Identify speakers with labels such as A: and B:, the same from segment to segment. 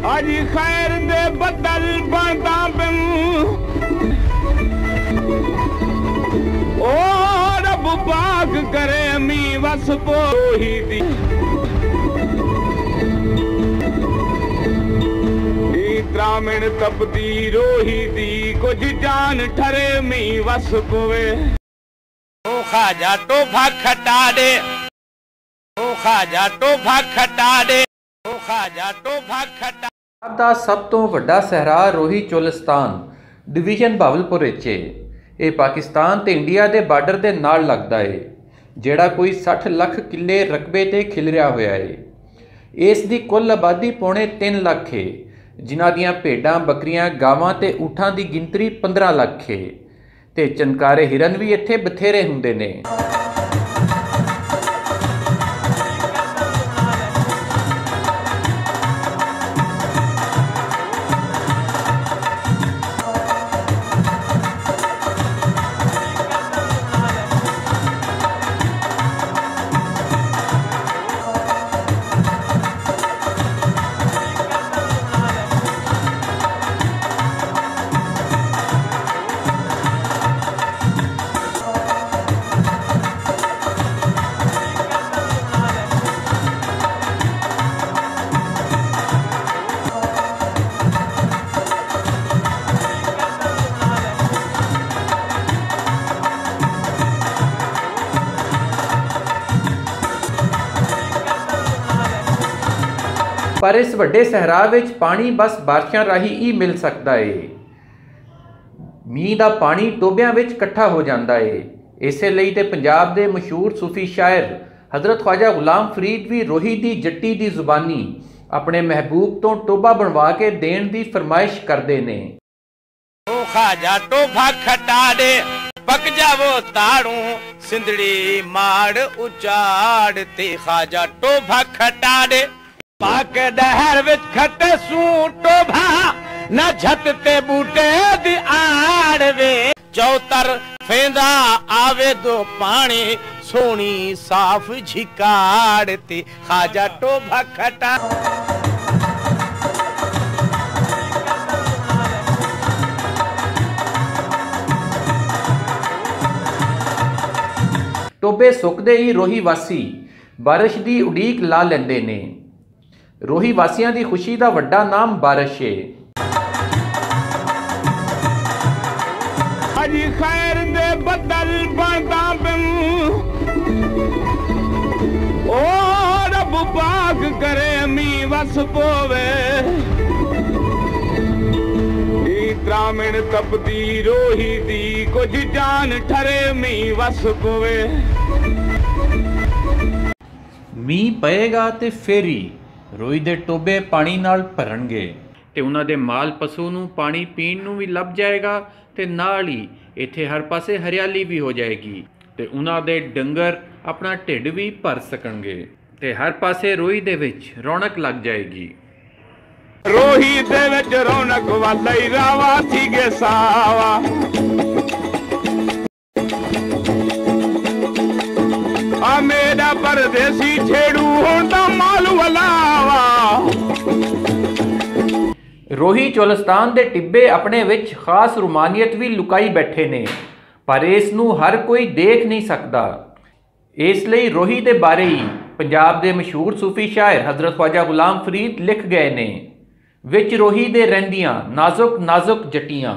A: अज खैर दे बदल बनता बिन ओ रब पाक करे मी वस पोही दी ग्रामीण तपदी रोही दी कुछ जान ठरे मी वस पोवे ओ खाजा टोभा खटा दे ओ खाजा टोभा खटा दे ओ खाजा टोभा खटा
B: ਦਾ ਸਭ ਤੋਂ ਵੱਡਾ ਸਹਿਰਾ ਰੋਹੀ ਚੋਲਿਸਤਾਨ ਡਿਵੀਜ਼ਨ ਭਾਵਲਪੁਰ ਵਿੱਚ ਹੈ। ਇਹ ਪਾਕਿਸਤਾਨ ਤੇ ਇੰਡੀਆ ਦੇ ਬਾਰਡਰ ਦੇ ਨਾਲ ਲੱਗਦਾ ਹੈ, ਜਿਹੜਾ ਕੋਈ 60 ਲੱਖ ਕਿੱਲੇ ਰਕਬੇ ਤੇ ਖਿਲਰਿਆ ਹੋਇਆ ਹੈ। ਇਸ ਦੀ ਕੁੱਲ ਆਬਾਦੀ ਪੌਣੇ 3 ਲੱਖ ਹੈ, ਜਿਨ੍ਹਾਂ ਦੀਆਂ ਭੇਡਾਂ, ਬੱਕਰੀਆਂ, ਗਾਵਾਂ ਤੇ ਊਠਾਂ ਦੀ ਗਿਣਤੀ 15 ਲੱਖ ਹੈ ਤੇ ਚਨਕਾਰੇ ਹਿਰਨ ਵੀ ਇੱਥੇ ਬਥੇਰੇ ਹੁੰਦੇ ਨੇ। पर इस वड्डे सहरा विच पानी बस बारिशां राही ही मिल सकता है। मींह दा पानी टोबियां विच इकट्ठा हो जाता है। इसे लई ते पंजाब दे मशहूर सूफी शायर हज़रत ख्वाजा गुलाम फरीद भी रोही दी जट्टी दी जुबानी अपने महबूब तो टोबा बनवा के देण दी फरमाइश करदे ने।
A: ओ ख्वाजा टोभा खटा दे पक जावो ताड़ू सिंधड़ी माड़ उचाड़ ते ख्वाजा टोभा खटा दे पाक डहर विच खटे सू टोभा न छत ते बूटे दी आड़ वे चौतर फेंदा आवे दो पानी सोनी साफ झिकाड़ ते ख्वाजा टोभा खटा
B: टोबे सुकदे ही रोही वासी बारिश दी उड़ीक ला लैंदे ने। रोही वासियां दी खुशी दा वड्डा नाम बारिश है।
A: अज खैर दे बदल बनता बिन ओ रब पाक करे मी वस पोवे ग्रामीण तपदी रोही दी कुछ जान ठरे मी वस पोवे।
B: मींह पएगा ते फेरी रोही दे टोबे पानी नाल भरनगे ते उन्हां दे माल पशु नूं पानी पीण नूं भी लभ जाएगा ते नाल ही इत्थे हर पासे हरियाली भी हो जाएगी ते उन्हां दे डंगर अपना ढिड भी भर सकणगे ते हर पासे रोही दे विच रौनक लग जाएगी।
A: रोही दे विच रौनक वालई रावा थी गे सावा आ मेरा परदेसी छेड़ू होंदा माल वलावा।
B: रोही चोलिस्तान दे टिब्बे अपने विच खास रुमानियत भी लुकाई बैठे ने, पर इस नूं हर कोई देख नहीं सकता। इसलिए रोही दे बारे ही पंजाब दे मशहूर सूफी शायर हज़रत ख्वाजा गुलाम फरीद लिख गए ने, विच रोही दे रहिंदियां नाजुक नाजुक जट्टियां।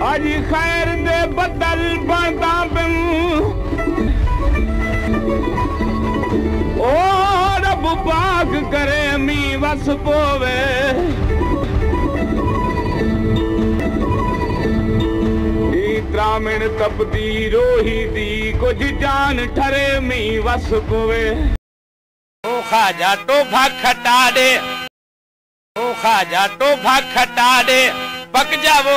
A: अज खैर दे बदल बनता बिन ओ रब पाक करे मी वस पोवे ग्रामीण तपदी रोही दी कुछ जान ठरे मी वस पोवे ओ ख्वाजा टोभा खटा दे ओ ख्वाजा टोभा खटा दे पक जावो